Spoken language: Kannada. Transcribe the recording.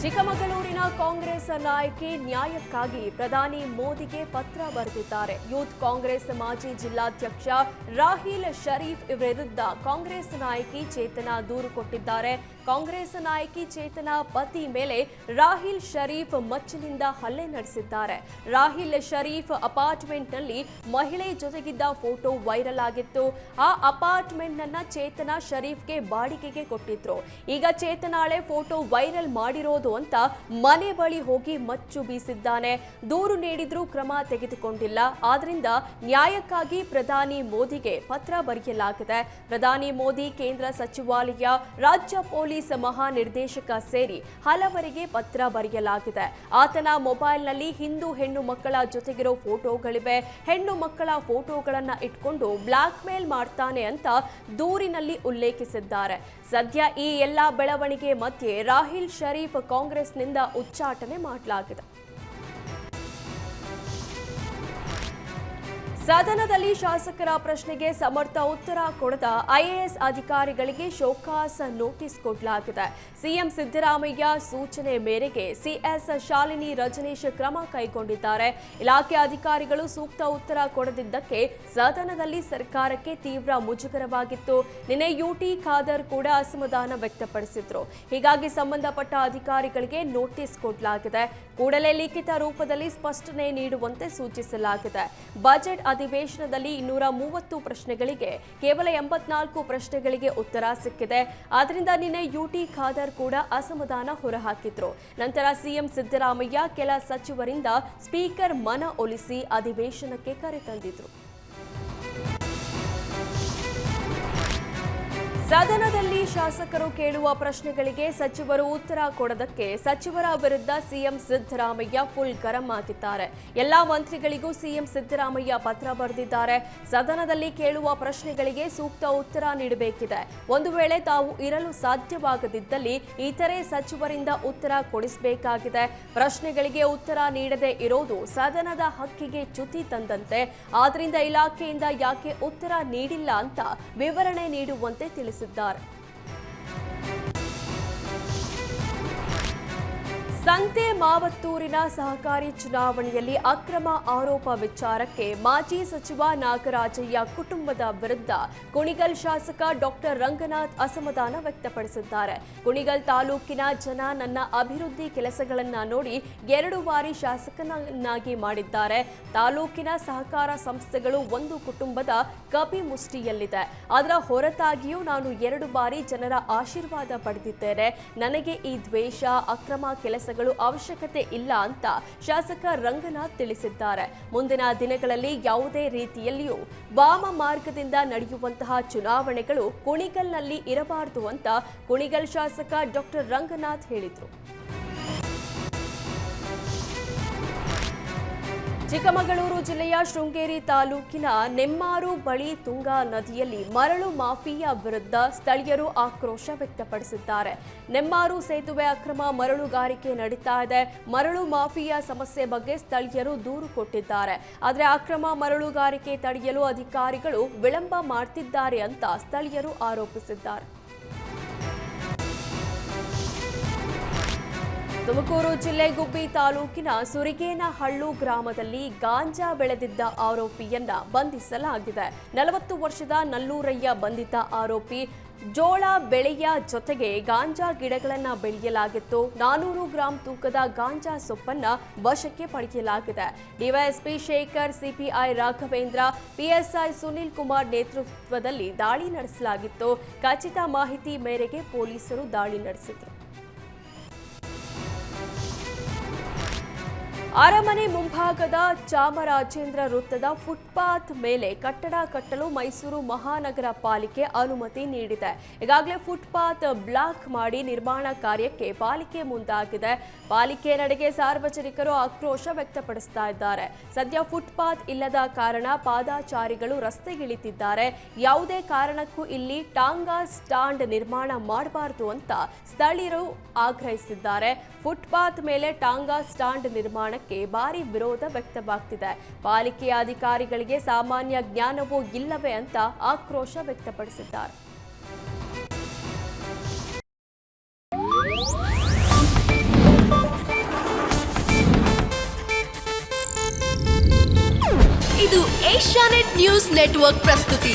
ಚಿಕ್ಕಮಗಳೂರಿನ ಕಾಂಗ್ರೆಸ್ ನಾಯಕಿ ನ್ಯಾಯಕ್ಕಾಗಿ ಪ್ರಧಾನಿ ಮೋದಿಗೆ ಪತ್ರ ಬರೆದಿದ್ದಾರೆ. ಯೂತ್ ಕಾಂಗ್ರೆಸ್ ಮಾಜಿ ಜಿಲ್ಲಾಧ್ಯಕ್ಷ ರಾಹಿಲ್ ಶರೀಫ್ ವಿರುದ್ಧ ಕಾಂಗ್ರೆಸ್ ನಾಯಕಿ ಚೇತನಾ ದೂರು ಕೊಟ್ಟಿದ್ದಾರೆ. ಕಾಂಗ್ರೆಸ್ ನಾಯಕಿ ಚೇತನಾ ಪತಿ ಮೇಲೆ ರಾಹಿಲ್ ಶರೀಫ್ ಮಚ್ಚಿನಿಂದ ಹಲ್ಲೆ ನಡೆಸಿದ್ದಾರೆ. ರಾಹಿಲ್ ಶರೀಫ್ ಅಪಾರ್ಟ್ಮೆಂಟ್ನಲ್ಲಿ ಮಹಿಳೆ ಜೊತೆಗಿದ್ದ ಫೋಟೋ ವೈರಲ್ ಆಗಿತ್ತು. ಆ ಅಪಾರ್ಟ್ಮೆಂಟ್ನನ್ನ ಚೇತನಾ ಶರೀಫ್ಗೆ ಬಾಡಿಗೆಗೆ ಕೊಟ್ಟಿದ್ರು. ಈಗ ಚೇತನಾಳೆ ಫೋಟೋ ವೈರಲ್ ಮಾಡಿರೋದು ಅಂತ ಮನೆ ಬಳಿ ಹೋಗಿ ಮಚ್ಚು ಬೀಸಿದ್ದಾನೆ. ದೂರು ನೀಡಿದ್ರೂ ಕ್ರಮ ತೆಗೆದುಕೊಂಡಿಲ್ಲ. ಆದ್ರಿಂದ ನ್ಯಾಯಕ್ಕಾಗಿ ಪ್ರಧಾನಿ ಮೋದಿಗೆ ಪತ್ರ ಬರೆಯಲಾಗಿದೆ. ಪ್ರಧಾನಿ ಮೋದಿ, ಕೇಂದ್ರ ಸಚಿವಾಲಯ, ರಾಜ್ಯ ಪೊಲೀಸ್ ಮಹಾನಿರ್ದೇಶಕ ಸೇರಿ ಹಲವರಿಗೆ ಪತ್ರ ಬರೆಯಲಾಗಿದೆ. ಆತನ ಮೊಬೈಲ್ನಲ್ಲಿ ಹಿಂದೂ ಹೆಣ್ಣು ಮಕ್ಕಳ ಜೊತೆಗಿರೋ ಫೋಟೋಗಳಿವೆ. ಹೆಣ್ಣು ಮಕ್ಕಳ ಫೋಟೋಗಳನ್ನ ಇಟ್ಕೊಂಡು ಬ್ಲಾಕ್ ಮೇಲ್ ಮಾಡ್ತಾನೆ ಅಂತ ದೂರಿನಲ್ಲಿ ಉಲ್ಲೇಖಿಸಿದ್ದಾರೆ. ಸದ್ಯ ಈ ಎಲ್ಲಾ ಬೆಳವಣಿಗೆ ಮಧ್ಯೆ ರಾಹಿಲ್ ಶರೀಫ್ ಕಾಂಗ್ರೆಸ್ನಿಂದ ಉಚ್ಚಾಟನೆ ಮಾಡಲಾಗಿದೆ. ಸದನದಲ್ಲಿ ಶಾಸಕರ ಪ್ರಶ್ನೆಗೆ ಸಮರ್ಥ ಉತ್ತರ ಕೊಡದ ಐಎಎಸ್ ಅಧಿಕಾರಿಗಳಿಗೆ ಶೋಕಾಸ್ ನೋಟಿಸ್ ಕೊಡಲಾಗಿದೆ. ಸಿಎಂ ಸಿದ್ದರಾಮಯ್ಯ ಸೂಚನೆ ಮೇರೆಗೆ ಸಿಎಸ್ ಶಾಲಿನಿ ರಜನೀಶ್ ಕ್ರಮ ಕೈಗೊಂಡಿದ್ದಾರೆ. ಇಲಾಖೆ ಅಧಿಕಾರಿಗಳು ಸೂಕ್ತ ಉತ್ತರ ಕೊಡದಿದ್ದಕ್ಕೆ ಸದನದಲ್ಲಿ ಸರ್ಕಾರಕ್ಕೆ ತೀವ್ರ ಮುಜುಗರವಾಗಿತ್ತು. ನಿನ್ನೆ ಯುಟಿ ಖಾದರ್ ಕೂಡ ಅಸಮಾಧಾನ ವ್ಯಕ್ತಪಡಿಸಿದ್ರು. ಹೀಗಾಗಿ ಸಂಬಂಧಪಟ್ಟ ಅಧಿಕಾರಿಗಳಿಗೆ ನೋಟಿಸ್ ಕೊಡಲಾಗಿದೆ. ಕೂಡಲೇ ಲಿಖಿತ ರೂಪದಲ್ಲಿ ಸ್ಪಷ್ಟನೆ ನೀಡುವಂತೆ ಸೂಚಿಸಲಾಗಿದೆ. ಬಜೆಟ್ ಅಧಿವೇಶನದಲ್ಲಿ 230 ಪ್ರಶ್ನೆಗಳಿಗೆ ಕೇವಲ 84 ಪ್ರಶ್ನೆಗಳಿಗೆ ಉತ್ತರ ಸಿಕ್ಕಿದೆ. ಆದ್ದರಿಂದ ನಿನ್ನೆ ಯುಟಿ ಖಾದರ್ ಕೂಡ ಅಸಮಾಧಾನ ಹೊರಹಾಕಿದ್ರು. ನಂತರ ಸಿಎಂ ಸಿದ್ದರಾಮಯ್ಯ ಕೆಲ ಸಚಿವರಿಂದ ಸ್ಪೀಕರ್ ಮನ ಒಲಿಸಿ ಅಧಿವೇಶನಕ್ಕೆ ಕರೆತಂದಿದ್ರು. ಸದನದಲ್ಲಿ ಶಾಸಕರು ಕೇಳುವ ಪ್ರಶ್ನೆಗಳಿಗೆ ಸಚಿವರು ಉತ್ತರ ಕೊಡದಕ್ಕೆ ಸಚಿವರ ವಿರುದ್ಧ ಸಿಎಂ ಸಿದ್ದರಾಮಯ್ಯ ಫುಲ್ ಗರಂ ಆಗಿದ್ದಾರೆ. ಎಲ್ಲಾ ಮಂತ್ರಿಗಳಿಗೂ ಸಿಎಂ ಸಿದ್ದರಾಮಯ್ಯ ಪತ್ರ ಬರೆದಿದ್ದಾರೆ. ಸದನದಲ್ಲಿ ಕೇಳುವ ಪ್ರಶ್ನೆಗಳಿಗೆ ಸೂಕ್ತ ಉತ್ತರ ನೀಡಬೇಕಿದೆ. ಒಂದು ವೇಳೆ ತಾವು ಇರಲು ಸಾಧ್ಯವಾಗದಿದ್ದಲ್ಲಿ ಇತರೆ ಸಚಿವರಿಂದ ಉತ್ತರ ಕೊಡಿಸಬೇಕಾಗಿದೆ. ಪ್ರಶ್ನೆಗಳಿಗೆ ಉತ್ತರ ನೀಡದೇ ಇರೋದು ಸದನದ ಹಕ್ಕಿಗೆ ಚ್ಯುತಿ ತಂದಂತೆ. ಆದ್ರಿಂದ ಇಲಾಖೆಯಿಂದ ಯಾಕೆ ಉತ್ತರ ನೀಡಿಲ್ಲ ಅಂತ ವಿವರಣೆ ನೀಡುವಂತೆ ತಿಳಿಸಿದ್ದಾರೆ. ಸಂತೆ ಮಾವತ್ತೂರಿನ ಸಹಕಾರಿ ಚುನಾವಣೆಯಲ್ಲಿ ಅಕ್ರಮ ಆರೋಪ ವಿಚಾರಕ್ಕೆ ಮಾಜಿ ಸಚಿವ ನಾಗರಾಜಯ್ಯ ಕುಟುಂಬದ ವಿರುದ್ಧ ಕುಣಿಗಲ್ ಶಾಸಕ ಡಾಕ್ಟರ್ ರಂಗನಾಥ್ ಅಸಮಾಧಾನ ವ್ಯಕ್ತಪಡಿಸಿದ್ದಾರೆ. ಕುಣಿಗಲ್ ತಾಲೂಕಿನ ಜನ ನನ್ನ ಅಭಿವೃದ್ಧಿ ಕೆಲಸಗಳನ್ನ ನೋಡಿ 2 ಬಾರಿ ಶಾಸಕನನ್ನಾಗಿ ಮಾಡಿದ್ದಾರೆ. ತಾಲೂಕಿನ ಸಹಕಾರ ಸಂಸ್ಥೆಗಳು ಒಂದು ಕುಟುಂಬದ ಕಪಿಮುಷ್ಟಿಯಲ್ಲಿದೆ. ಅದರ ಹೊರತಾಗಿಯೂ ನಾನು 2 ಬಾರಿ ಜನರ ಆಶೀರ್ವಾದ ಪಡೆದಿದ್ದೇನೆ. ನನಗೆ ಈ ದ್ವೇಷ, ಅಕ್ರಮ ಕೆಲಸಗಳು ಅವಶ್ಯಕತೆ ಇಲ್ಲ ಅಂತ ಶಾಸಕ ರಂಗನಾಥ್ ತಿಳಿಸಿದ್ದಾರೆ. ಮುಂದಿನ ದಿನಗಳಲ್ಲಿ ಯಾವುದೇ ರೀತಿಯಲ್ಲಿಯೂ ವಾಮ ಮಾರ್ಗದಿಂದ ನಡೆಯುವಂತಹ ಚುನಾವಣೆಗಳು ಕುಣಿಗಲ್ನಲ್ಲಿ ಇರಬಾರದು ಅಂತ ಕುಣಿಗಲ್ ಶಾಸಕ ಡಾಕ್ಟರ್ ರಂಗನಾಥ್ ಹೇಳಿದರು. ಚಿಕ್ಕಮಗಳೂರು ಜಿಲ್ಲೆಯ ಶೃಂಗೇರಿ ತಾಲೂಕಿನ ನೆಮ್ಮಾರು ಬಳಿ ತುಂಗಾ ನದಿಯಲ್ಲಿ ಮರಳು ಮಾಫಿಯಾ ವಿರುದ್ಧ ಸ್ಥಳೀಯರು ಆಕ್ರೋಶ ವ್ಯಕ್ತಪಡಿಸಿದ್ದಾರೆ. ನೆಮ್ಮಾರು ಸೇತುವೆ ಅಕ್ರಮ ಮರಳುಗಾರಿಕೆ ನಡೀತಾ ಇದೆ. ಮರಳು ಮಾಫಿಯಾ ಸಮಸ್ಯೆ ಬಗ್ಗೆ ಸ್ಥಳೀಯರು ದೂರು ಕೊಟ್ಟಿದ್ದಾರೆ. ಆದರೆ ಅಕ್ರಮ ಮರಳುಗಾರಿಕೆ ತಡೆಯಲು ಅಧಿಕಾರಿಗಳು ವಿಳಂಬ ಮಾಡ್ತಿದ್ದಾರೆ ಅಂತ ಸ್ಥಳೀಯರು ಆರೋಪಿಸಿದ್ದಾರೆ. ತುಮಕೂರು ಜಿಲ್ಲೆ ಗುಬ್ಬಿ ತಾಲೂಕಿನ ಸುರಿಗೇನಹಳ್ಳು ಗ್ರಾಮದಲ್ಲಿ ಗಾಂಜಾ ಬೆಳೆದಿದ್ದ ಆರೋಪಿಯನ್ನ ಬಂಧಿಸಲಾಗಿದೆ. 40 ವರ್ಷದ ನಲ್ಲೂರಯ್ಯ ಬಂಧಿತ ಆರೋಪಿ. ಜೋಳ ಬೆಳೆಯ ಜೊತೆಗೆ ಗಾಂಜಾ ಗಿಡಗಳನ್ನು ಬೆಳೆಯಲಾಗಿತ್ತು. 400 ಗ್ರಾಂ ತೂಕದ ಗಾಂಜಾ ಸೊಪ್ಪನ್ನ ವಶಕ್ಕೆ ಪಡೆಯಲಾಗಿದೆ. DYSP Shekhar, CPI Raghavendra, PSI Sunil Kumar ನೇತೃತ್ವದಲ್ಲಿ ದಾಳಿ ನಡೆಸಲಾಗಿತ್ತು. ಖಚಿತ ಮಾಹಿತಿ ಮೇರೆಗೆ ಪೊಲೀಸರು ದಾಳಿ ನಡೆಸಿದರು. ಅರಮನೆ ಮುಂಭಾಗದ ಚಾಮರಾಜೇಂದ್ರ ವೃತ್ತದ ಫುಟ್ಪಾತ್ ಮೇಲೆ ಕಟ್ಟಡ ಕಟ್ಟಲು ಮೈಸೂರು ಮಹಾನಗರ ಪಾಲಿಕೆ ಅನುಮತಿ ನೀಡಿದೆ. ಈಗಾಗಲೇ ಫುಟ್ಪಾತ್ ಬ್ಲಾಕ್ ಮಾಡಿ ನಿರ್ಮಾಣ ಕಾರ್ಯಕ್ಕೆ ಪಾಲಿಕೆ ಮುಂದಾಗಿದೆ. ಪಾಲಿಕೆ ನಡೆಗೆ ಸಾರ್ವಜನಿಕರು ಆಕ್ರೋಶ ವ್ಯಕ್ತಪಡಿಸ್ತಾ ಇದ್ದಾರೆ. ಸದ್ಯ ಫುಟ್ಪಾತ್ ಇಲ್ಲದ ಕಾರಣ ಪಾದಾಚಾರಿಗಳು ರಸ್ತೆಗಿಳಿತಿದ್ದಾರೆ. ಯಾವುದೇ ಕಾರಣಕ್ಕೂ ಇಲ್ಲಿ ಟಾಂಗಾ ಸ್ಟಾಂಡ್ ನಿರ್ಮಾಣ ಮಾಡಬಾರದು ಅಂತ ಸ್ಥಳೀಯರು ಆಗ್ರಹಿಸಿದ್ದಾರೆ. ಫುಟ್ಪಾತ್ ಮೇಲೆ ಟಾಂಗಾ ಸ್ಟಾಂಡ್ ನಿರ್ಮಾಣ ಭಾರಿ ವಿರೋಧ ವ್ಯಕ್ತವಾಗ್ತಿದೆ. ಪಾಲಿಕೆಯ ಅಧಿಕಾರಿಗಳಿಗೆ ಸಾಮಾನ್ಯ ಜ್ಞಾನವೂ ಇಲ್ಲವೇ ಅಂತ ಆಕ್ರೋಶ ವ್ಯಕ್ತಪಡಿಸಿದ್ದಾರೆ. ಇದು ಏಷ್ಯಾನೆಟ್ ನ್ಯೂಸ್ ನೆಟ್ವರ್ಕ್ ಪ್ರಸ್ತುತಿ.